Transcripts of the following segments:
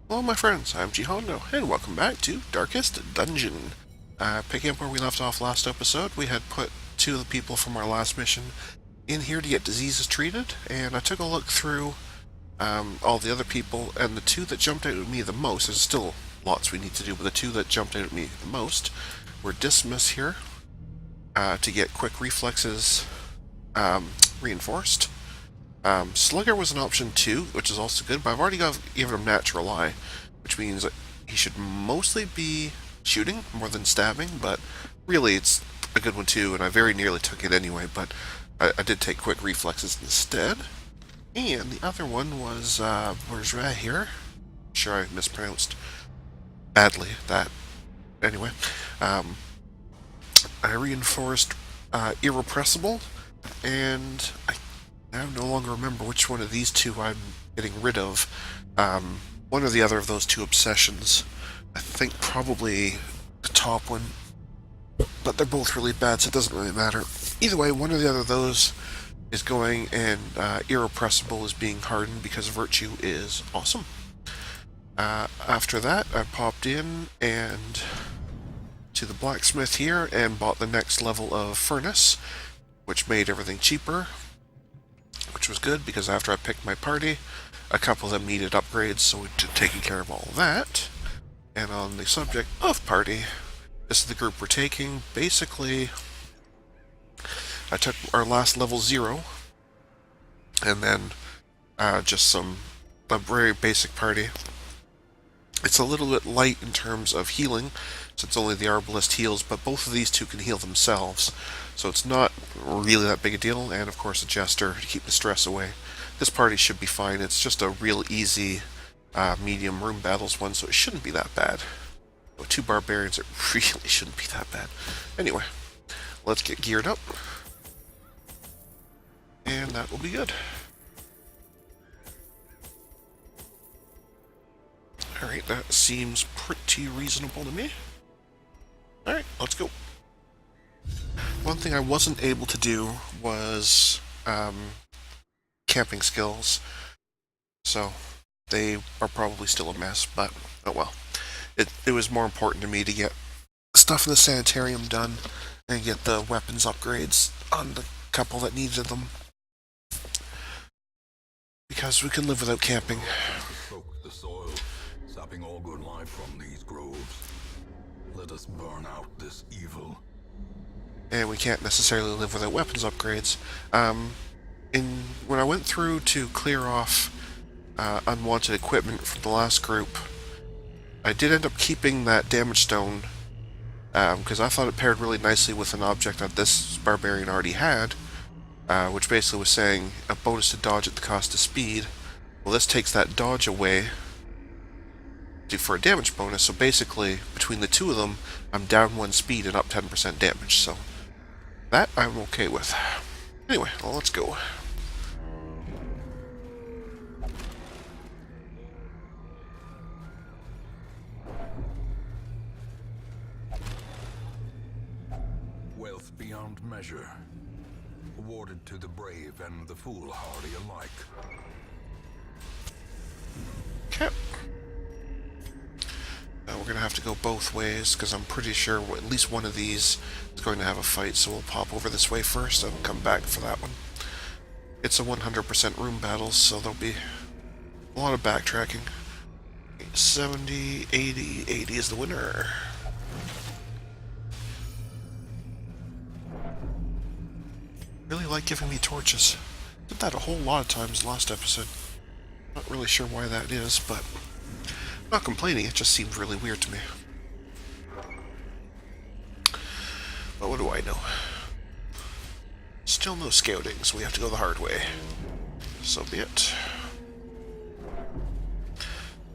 Hello my friends, I'm GHondo, and welcome back to Darkest Dungeon. Picking up where we left off last episode, we had put two of the people from our last mission in here to get diseases treated, and I took a look through all the other people, and the two that jumped out at me the most, there's still lots we need to do, but the two that jumped out at me the most were Dismas here, to get quick reflexes reinforced. Slugger was an option too, which is also good, but I've already given him Natural Eye, which means that he should mostly be shooting more than stabbing, but really it's a good one too, and I very nearly took it anyway, but I did take Quick Reflexes instead. And the other one was, where's Ray here? Sure, I mispronounced badly that. Anyway, I reinforced Irrepressible, and I no longer remember which one of these two I'm getting rid of. One or the other of those two obsessions. I think probably the top one, but they're both really bad, so it doesn't really matter. Either way, one or the other of those is going, and Irrepressible is being hardened because Virtue is awesome. After that, I popped in and to the blacksmith here and bought the next level of furnace, which made everything cheaper, which was good because after I picked my party, a couple of them needed upgrades, so we've taken care of all of that. And on the subject of party, this is the group we're taking. Basically, I took our last level 0, and then just a very basic party. It's a little bit light in terms of healing, since only the Arbalist heals, but both of these two can heal themselves, so it's not really that big a deal, and of course a Jester to keep the stress away. This party should be fine. It's just a real easy medium room battles one, so it shouldn't be that bad. With 2 Barbarians, it really shouldn't be that bad. Anyway, let's get geared up, and that will be good. Alright, that seems pretty reasonable to me. Alright, let's go. One thing I wasn't able to do was camping skills, so they are probably still a mess, but oh well. It was more important to me to get stuff in the sanitarium done and get the weapons upgrades on the couple that needed them, because we can live without camping. Soak the soil, sapping all good life from these groves. Let us burn out this evil. And we can't necessarily live without weapons upgrades. When I went through to clear off unwanted equipment from the last group, I did end up keeping that damage stone, because I thought it paired really nicely with an object that this barbarian already had, which basically was saying a bonus to dodge at the cost of speed. Well, this takes that dodge away for a damage bonus, so basically between the two of them I'm down 1 speed and up 10% damage, so that I'm okay with. Anyway, well, let's go. Wealth beyond measure, awarded to the brave and the foolhardy alike. Okay. We're going to have to go both ways, because I'm pretty sure at least one of these is going to have a fight, so we'll pop over this way first and come back for that one. It's a 100% room battle, so there'll be a lot of backtracking. 70, 80, 80 is the winner. Really like giving me torches. Did that a whole lot of times last episode. Not really sure why that is, but not complaining, it just seemed really weird to me. But what do I know? Still no scouting, so we have to go the hard way. So be it.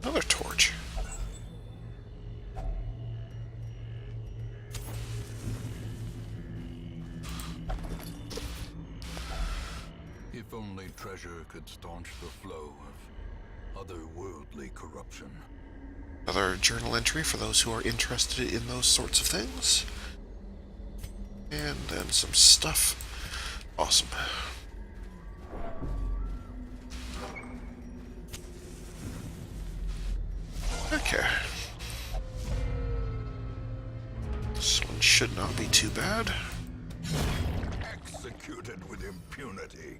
Another torch. If only treasure could staunch the flow of otherworldly corruption. Another journal entry for those who are interested in those sorts of things. And then some stuff. Awesome. Okay. This one should not be too bad. Executed with impunity.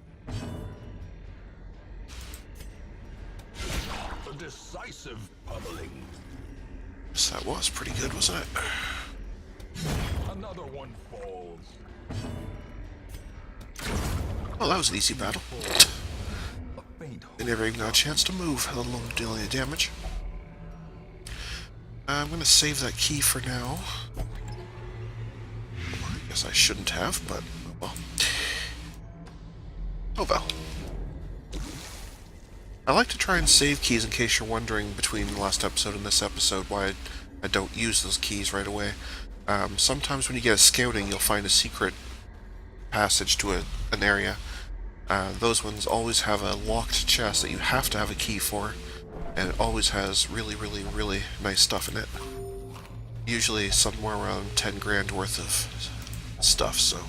A decisive pummeling. Yes, that was pretty good, wasn't it? Another one falls. Well, that was an easy battle. A faint They never even got a chance to move, let alone deal any damage. I'm going to save that key for now. I guess I shouldn't have, but oh well. Oh well. I like to try and save keys in case you're wondering between the last episode and this episode why I don't use those keys right away. Sometimes when you get a scouting, you'll find a secret passage to an area. Those ones always have a locked chest that you have to have a key for, and it always has really, really, really nice stuff in it. Usually somewhere around 10 grand worth of stuff, so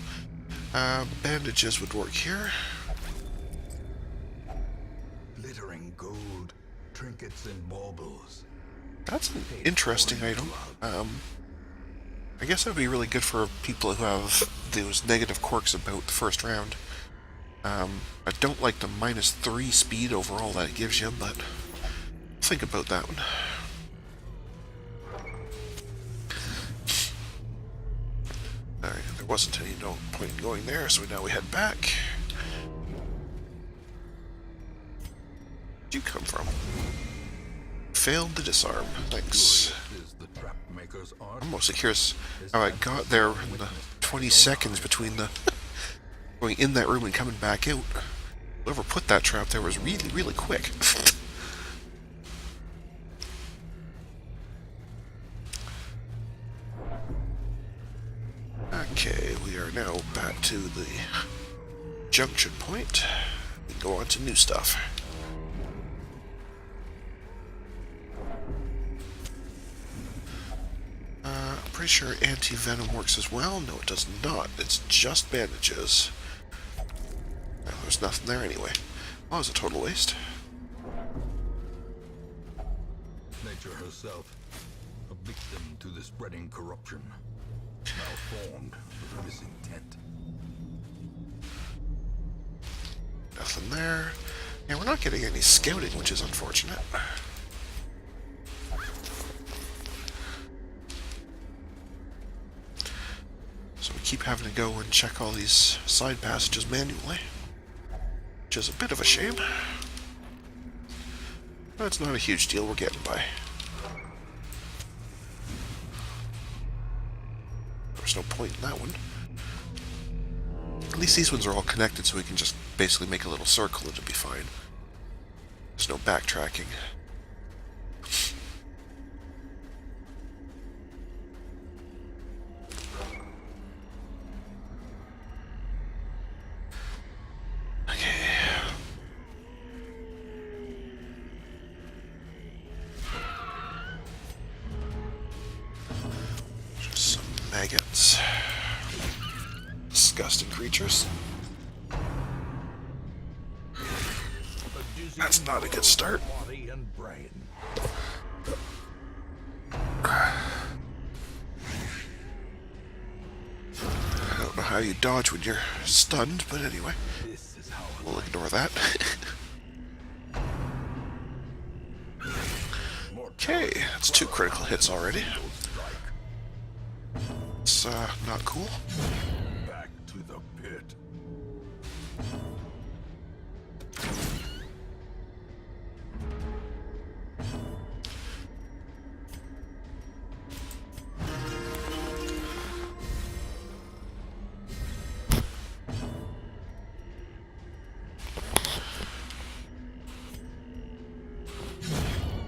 bandages would work here. glittering gold, trinkets and baubles. That's an interesting item. I guess that would be really good for people who have those negative quirks about the first round. I don't like the -3 speed overall that it gives you, but think about that one. Alright, there wasn't any point in going there, so now we head back. Where'd you come from? Failed to disarm. Thanks. Is the trap maker's art. I'm mostly curious how I got there in the 20 seconds between the going in that room and coming back out. Whoever put that trap there was really, really quick. Okay, we are now back to the junction point. We can go on to new stuff. I'm pretty sure anti-venom works as well. No, it does not. It's just bandages. Well, there's nothing there anyway. Well, it was a total waste. Nature herself, a victim to the spreading corruption, malformed with misintent. Nothing there. Yeah, we're not getting any scouting, which is unfortunate. So we keep having to go and check all these side passages manually, which is a bit of a shame. But it's not a huge deal, we're getting by. There's no point in that one. At least these ones are all connected, so we can just basically make a little circle and it'll be fine. There's no backtracking. Maggots. Disgusting creatures. That's not a good start. Body and brain. I don't know how you dodge when you're stunned, but anyway. This is how We'll ignore that. Okay, that's 2 critical hits already. It's not cool. back to the pit.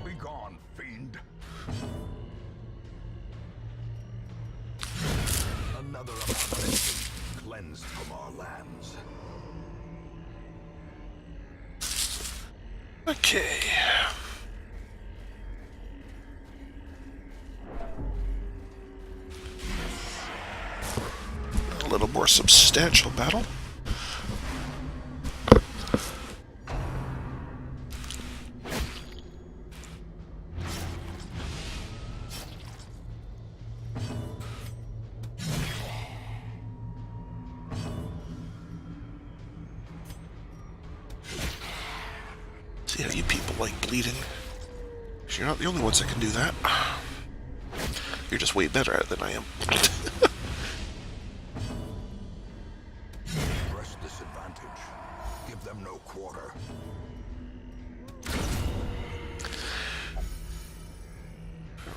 Be gone, fiend. Another abomination cleansed from our lands. Okay. A little more substantial battle. don't like bleeding. 'Cause you're not the only ones that can do that. You're just way better at it than I am. Press this advantage. Give them no quarter.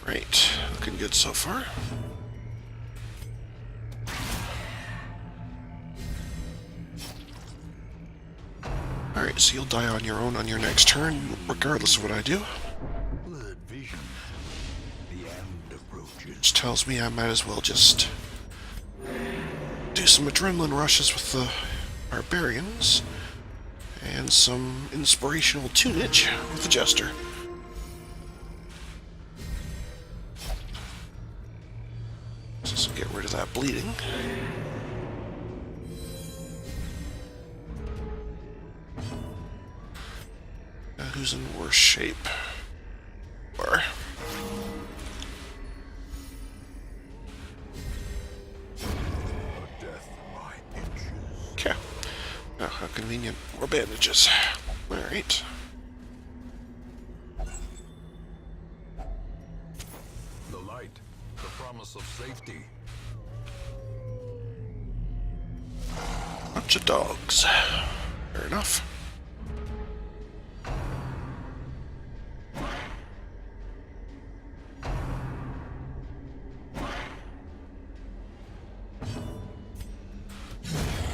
Alright, looking good so far. Alright, so you'll die on your own on your next turn, regardless of what I do. Blurred vision. The end approaches. Which tells me I might as well just do some adrenaline rushes with the barbarians and some inspirational tunage with the jester. Just to get rid of that bleeding. Who's in worse shape? Or Death by inches. okay. Oh, how convenient. More bandages. Alright. The light. The promise of safety. Bunch of dogs. Fair enough.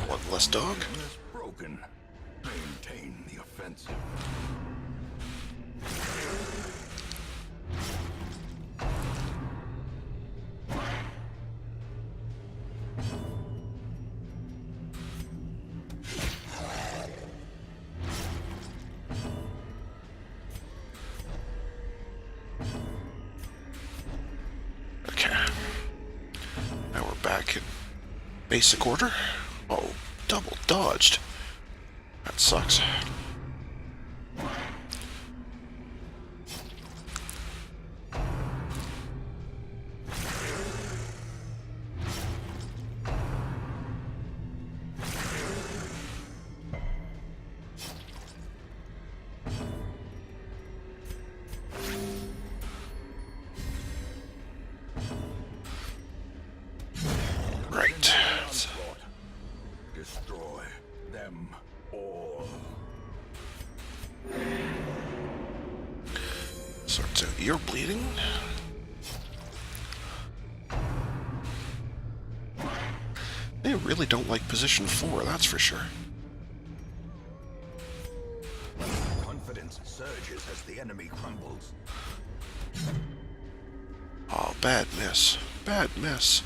One less dog. Is broken. Maintain the offensive. Okay. Now we're back in basic order. Oh, double dodged. That sucks. Right. Onslaught. Destroy them all. Sorts out your bleeding. They really don't like position 4, that's for sure. Confidence surges as the enemy crumbles. Oh, bad miss. Bad miss.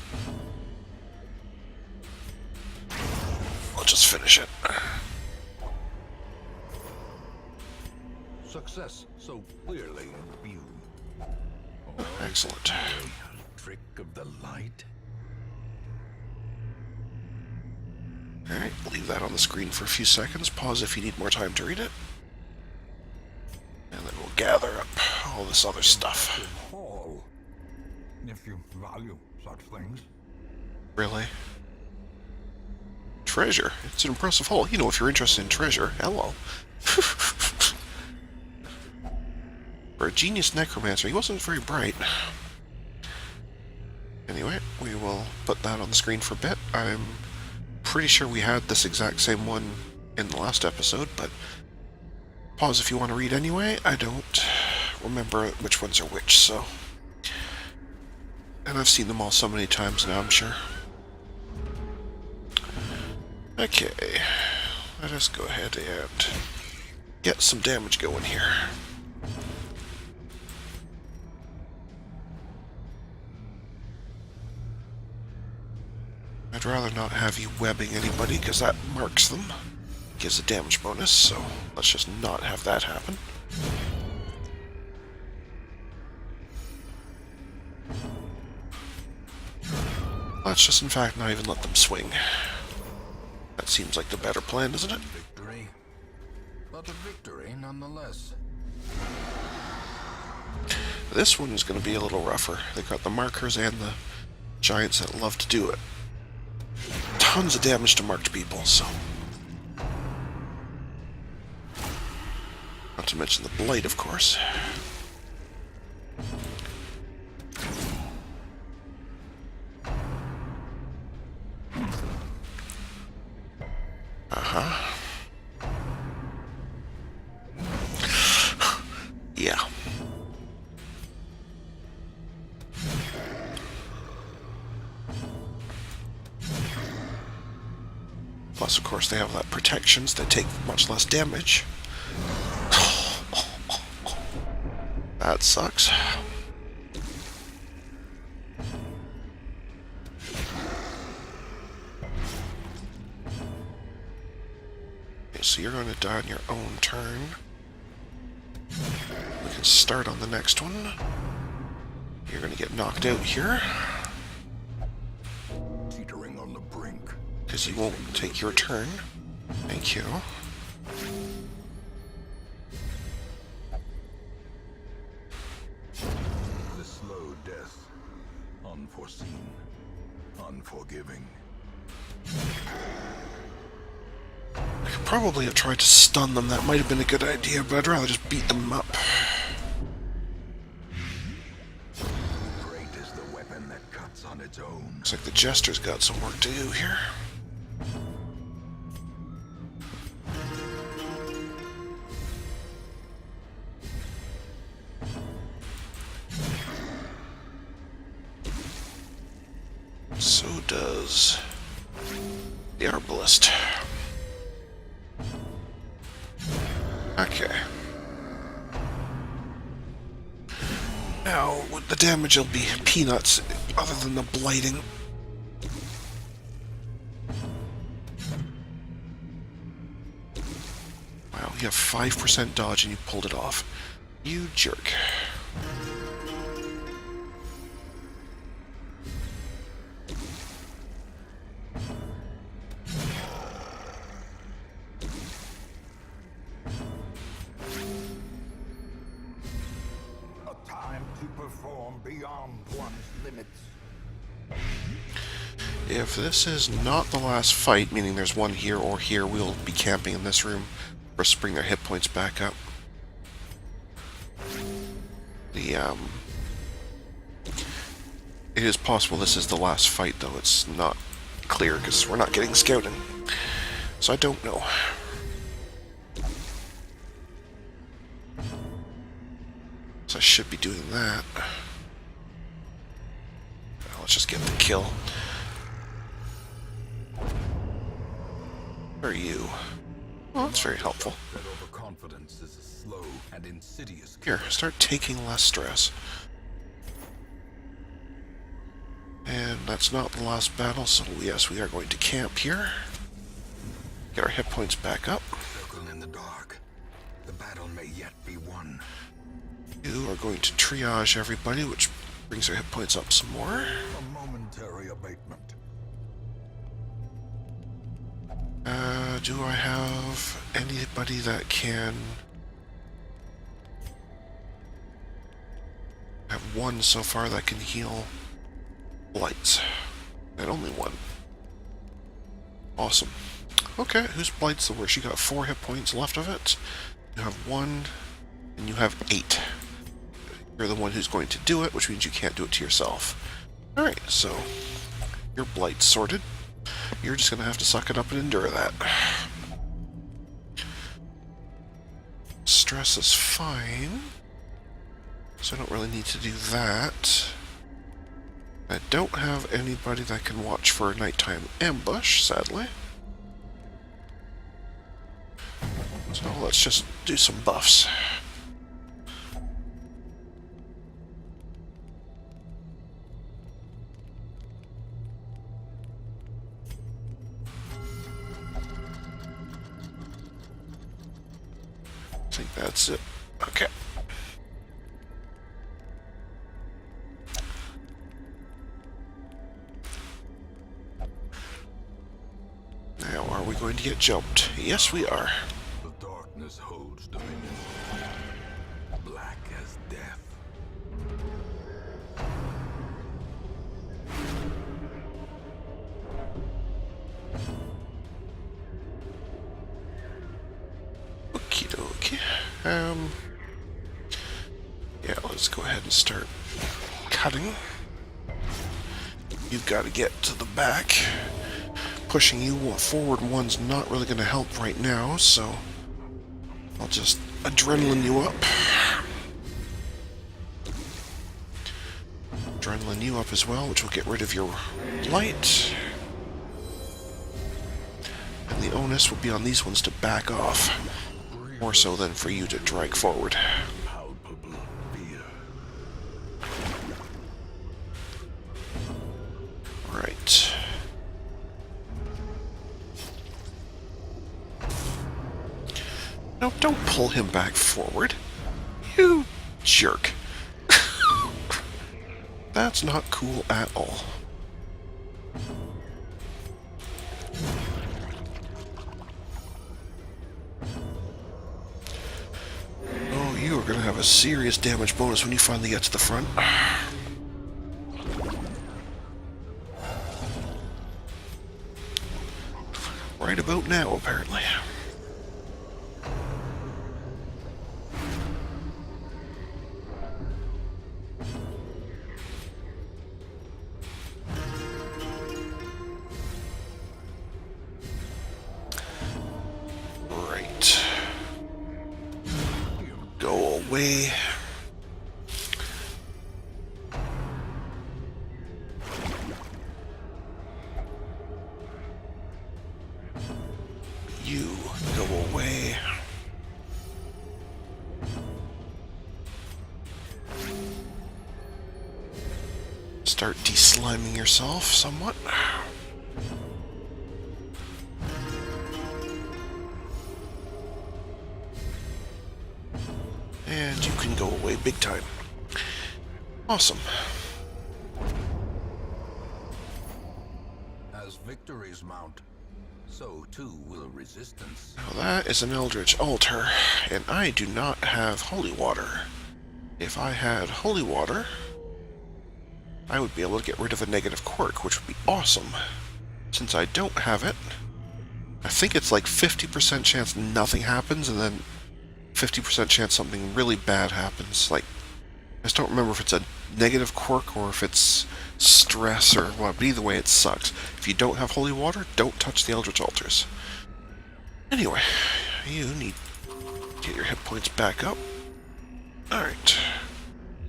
I'll just finish it. Success so clearly in view. Excellent. Trick of the light. Alright, leave that on the screen for a few seconds. Pause if you need more time to read it. And then we'll gather up all this other stuff. Hall. If you value such things. Really? Treasure. It's an impressive haul. You know, if you're interested in treasure, hello. For a genius necromancer, he wasn't very bright. Anyway, we will put that on the screen for a bit. I'm pretty sure we had this exact same one in the last episode, but pause if you want to read anyway. I don't remember which ones are which, so... And I've seen them all so many times now, I'm sure. Okay, let us go ahead and get some damage going here. I'd rather not have you webbing anybody, because that marks them. Gives a damage bonus, so let's just not have that happen. Let's just, in fact, not even let them swing. That seems like the better plan, doesn't it? Victory. But a victory nonetheless. This one is going to be a little rougher. They've got the markers and the giants that love to do it. Tons of damage to marked people, so... Not to mention the blight, of course. Yeah. Plus, of course, they have that protections that take much less damage. That sucks. Okay, so you're going to die on your own turn. We can start on the next one. You're going to get knocked out here. Teetering on the brink. Because you won't take your turn. Thank you. The slow death. Unforeseen. Unforgiving. I could probably have tried to stun them. That might have been a good idea, but I'd rather just beat them up. Great is the weapon that cuts on its own. Looks like the Jester's got some work to do here. So does the Arbalist. Okay. Now, with the damage, it'll be peanuts, other than the blighting. Wow, you have 5% dodge and you pulled it off. You jerk. A time to perform beyond one's limits. If this is not the last fight, meaning there's one here or here, we'll be camping in this room for us to bring their hit points back up. It is possible this is the last fight, though. It's not clear because we're not getting scouting. So I don't know. So I should be doing that. Well, let's just get the kill. Where are you? Well, that's very helpful. That overconfidence is a slow and insidious. Here, start taking less stress. And that's not the last battle, so yes, we are going to camp here. Get our hit points back up. Circle in the dark. The battle may yet be won. You are going to triage everybody, which brings our hit points up some more. A momentary abatement. Do I have anybody that can... I have one so far that can heal blights. And only one. Awesome. Okay, whose blight's the worst? You got 4 hit points left of it. You have 1, and you have 8. You're the one who's going to do it, which means you can't do it to yourself. Alright, so your blight's sorted. You're just going to have to suck it up and endure that. Stress is fine, so I don't really need to do that. I don't have anybody that can watch for a nighttime ambush, sadly. So let's just do some buffs. I think that's it. Okay. Now, are we going to get jumped? Yes, we are. The darkness holds dominion. Black as death. Okie dokie. Yeah, let's go ahead and start cutting. You've got to get to the back. Pushing you forward one's not really going to help right now, so I'll just adrenaline you up. Adrenaline you up as well, which will get rid of your light. And the onus will be on these ones to back off, more so than for you to drag forward. Palpable fear. Right. No, don't pull him back forward. You jerk. That's not cool at all. Oh, you are going to have a serious damage bonus when you finally get to the front. Right about now, apparently. Right. Go away. You go away. Start de-sliming yourself somewhat. And you can go away big time. Awesome. As victories mount, so too will resistance. Now that is an Eldritch Altar, and I do not have Holy Water. If I had Holy Water, I would be able to get rid of a negative quirk, which would be awesome. Since I don't have it, I think it's like 50% chance nothing happens, and then 50% chance something really bad happens. Like, I just don't remember if it's a negative quirk or if it's stress or what, but either way it sucks. If you don't have Holy Water, don't touch the Eldritch Altars. Anyway, you need to get your hit points back up. Alright.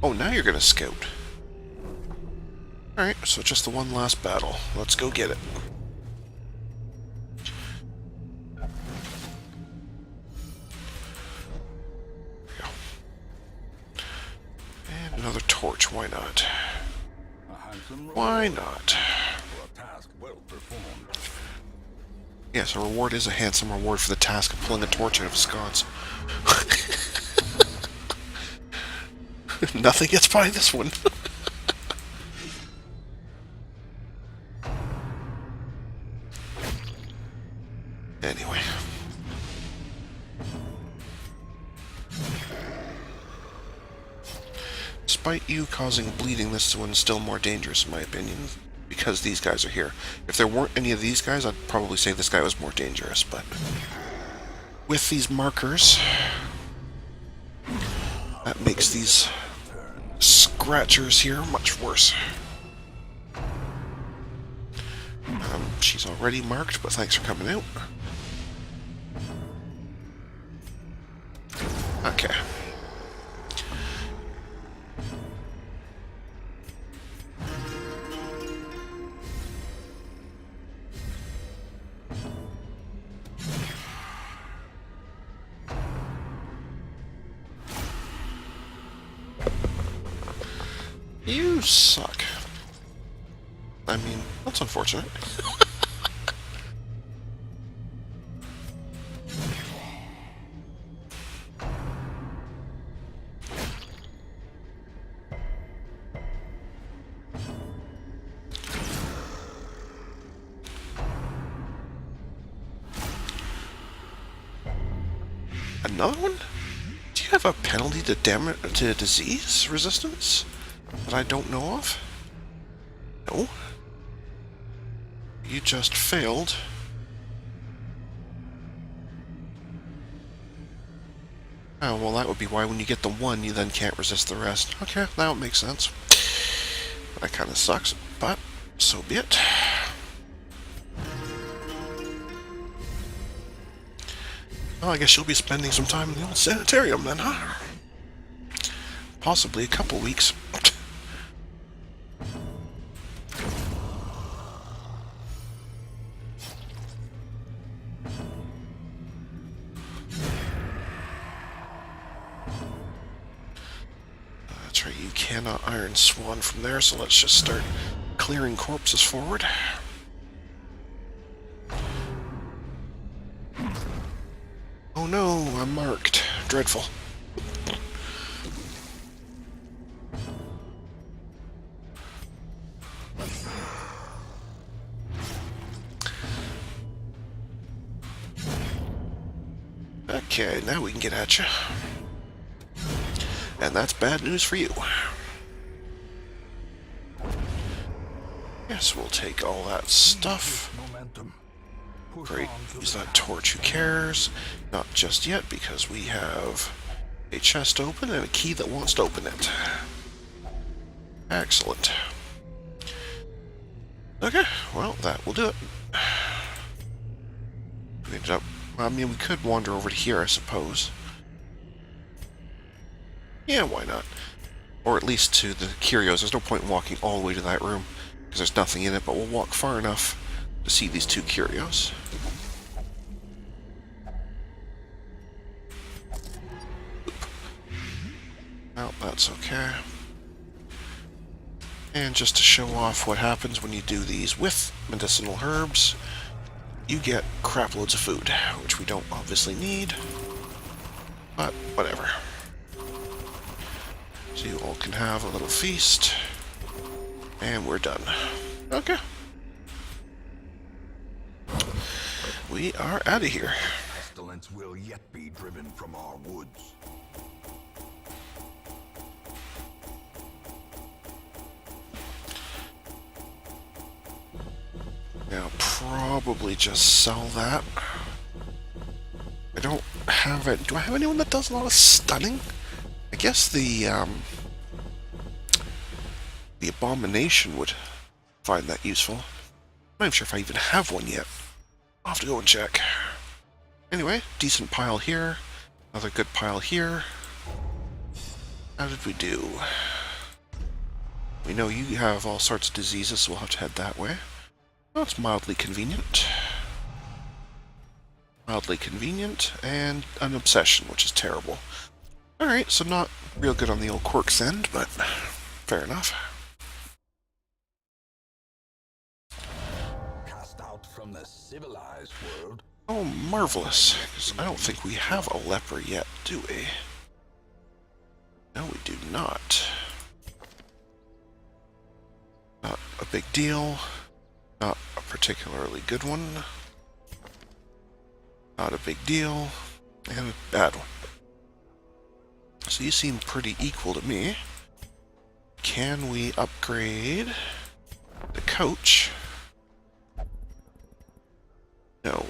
Oh, now you're gonna scout. Alright, so just the one last battle. Let's go get it. And another torch, why not? A handsome Why not? for a task well performed. Yes, a reward is a handsome reward for the task of pulling a torch out of a sconce. Nothing gets by this one. Anyway. Despite you causing bleeding, this one's still more dangerous in my opinion, because these guys are here. If there weren't any of these guys, I'd probably say this guy was more dangerous, but with these markers, that makes these scratchers here much worse. She's already marked, but thanks for coming out. Okay. You suck. I mean, that's unfortunate. Another one? Do you have a penalty to disease resistance that I don't know of? No. You just failed. Oh, well, that would be why when you get the one, you then can't resist the rest. Okay, that would make sense. That kind of sucks, but so be it. Well, I guess you'll be spending some time in the old sanitarium then, huh? Possibly a couple weeks. That's right, you cannot Iron Swan from there, so let's just start clearing corpses forward. Oh no, I'm marked. Dreadful. Okay, now we can get at you. And that's bad news for you. Yes, we'll take all that stuff. Great, use that torch, who cares? Not just yet, because we have a chest open and a key that wants to open it. Excellent. Okay, well, that will do it. We ended up, I mean, we could wander over to here, I suppose. Yeah, why not? Or at least to the curios. There's no point in walking all the way to that room, because there's nothing in it, but we'll walk far enough to see these two curios. Well, that's okay. And just to show off what happens when you do these with medicinal herbs, you get crap loads of food, which we don't obviously need, but whatever. So you all can have a little feast, and we're done. Okay. We are out of here. Pestilence will yet be driven from our woods. Now, probably just sell that. I don't have it. Do I have anyone that does a lot of stunning? I guess the abomination would find that useful. I'm not even sure if I even have one yet. I'll have to go and check. Anyway, decent pile here. Another good pile here. How did we do? We know you have all sorts of diseases, so we'll have to head that way. Well, it's mildly convenient. Mildly convenient, and an obsession, which is terrible. Alright, so not real good on the old quirks end, but fair enough. Cast out from the civilized world. Oh, marvelous. 'Cause I don't think we have a leper yet, do we? No, we do not. Not a big deal. Not a particularly good one. Not a big deal. And a bad one. So you seem pretty equal to me. Can we upgrade the coach? No.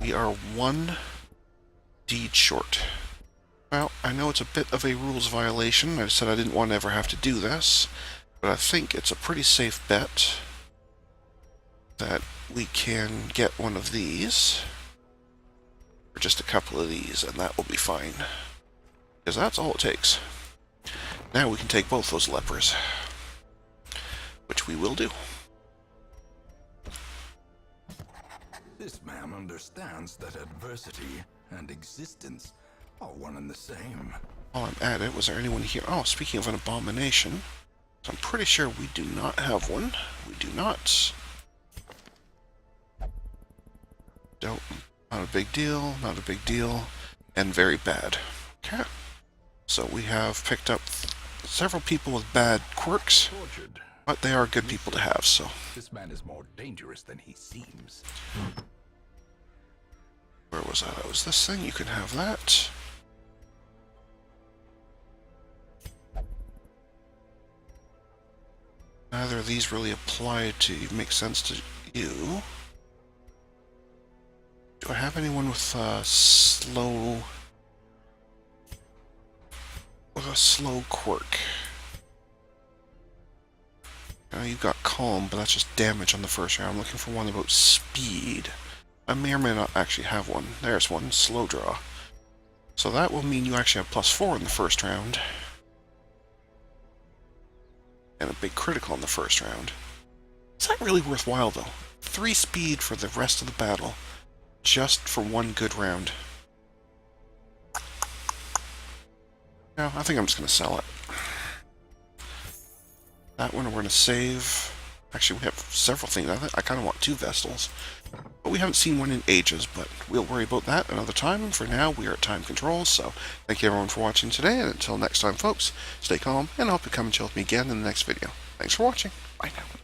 We are one deed short. Well, I know it's a bit of a rules violation. I said I didn't want to ever have to do this, but I think it's a pretty safe bet that we can get one of these, or just a couple of these, and that will be fine. Because that's all it takes. Now we can take both those lepers, which we will do. This man understands that adversity and existence are one and the same. While I'm at it, was there anyone here? Oh, speaking of an abomination, so I'm pretty sure we do not have one. We do not. Don't. Not a big deal, not a big deal, and very bad. Okay. So we have picked up several people with bad quirks, Tortured. but they are good people to have, so. This man is more dangerous than he seems. Where was that? Oh, was this thing? You can have that. Neither of these really apply to make sense to you. Do I have anyone with slow the slow quirk. Now you've got calm, but that's just damage on the first round. I'm looking for one about speed. I may or may not actually have one. There's one, slow draw. So that will mean you actually have +4 in the first round. And a big critical in the first round. Is that really worthwhile, though? 3 speed for the rest of the battle, just for one good round. No, I think I'm just going to sell it. That one we're going to save. Actually, we have several things. I kind of want 2 Vestals. But we haven't seen one in ages, but we'll worry about that another time. And for now, we are at time control, so thank you everyone for watching today, and until next time, folks, stay calm, and I hope you come and chill with me again in the next video. Thanks for watching. Bye now.